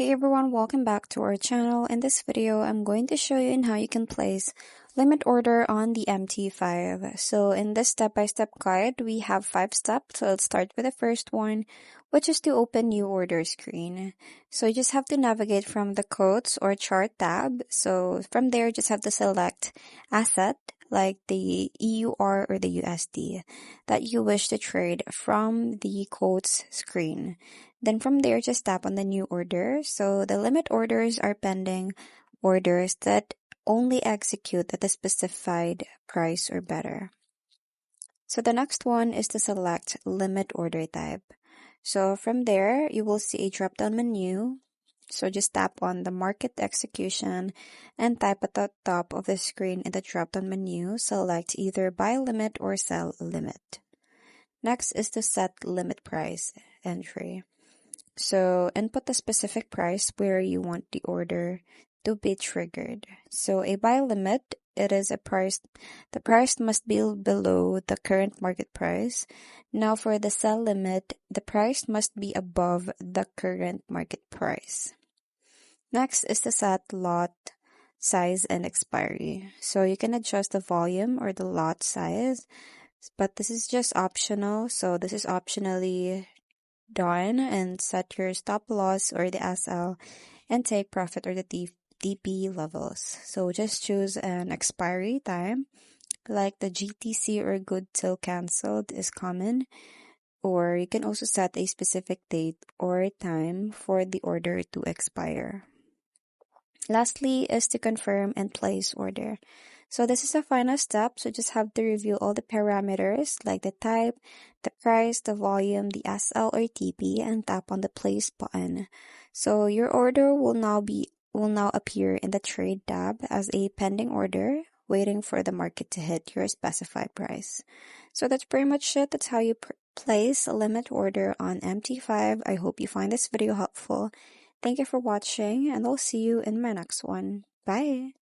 Hey everyone, welcome back to our channel. In this video, I'm going to show you how you can place limit order on the MT5. So in this step-by-step guide, we have 5 steps. So let's start with the first one, which is to open new order screen. So you just have to navigate from the quotes or chart tab. So from there, just have to select asset like the EUR or the USD that you wish to trade from the quotes screen. Then from there, just tap on the new order. So the limit orders are pending orders that only execute at a specified price or better. So the next one is to select limit order type. So from there, you will see a drop-down menu. So just tap on the market execution and type at the top of the screen in the drop-down menu, select either buy limit or sell limit. Next is to set limit price entry. So input the specific price where you want the order to be triggered. So a buy limit, it is a price, the price must be below the current market price. Now for the sell limit, the price must be above the current market price. Next is to set lot size and expiry. So you can adjust the volume or the lot size, but this is just optional. So this is optionally done, and set your stop loss or the SL and take profit or the DP levels. So just choose an expiry time like the GTC or good till canceled is common, or you can also set a specific date or time for the order to expire. Lastly is to confirm and place order. So this is the final step, so just have to review all the parameters like the type, the price, the volume, the SL or TP, and tap on the place button. So your order will now appear in the trade tab as a pending order, waiting for the market to hit your specified price. So that's pretty much it. That's how you place a limit order on MT5. I hope you find this video helpful. Thank you for watching, and I'll see you in my next one. Bye!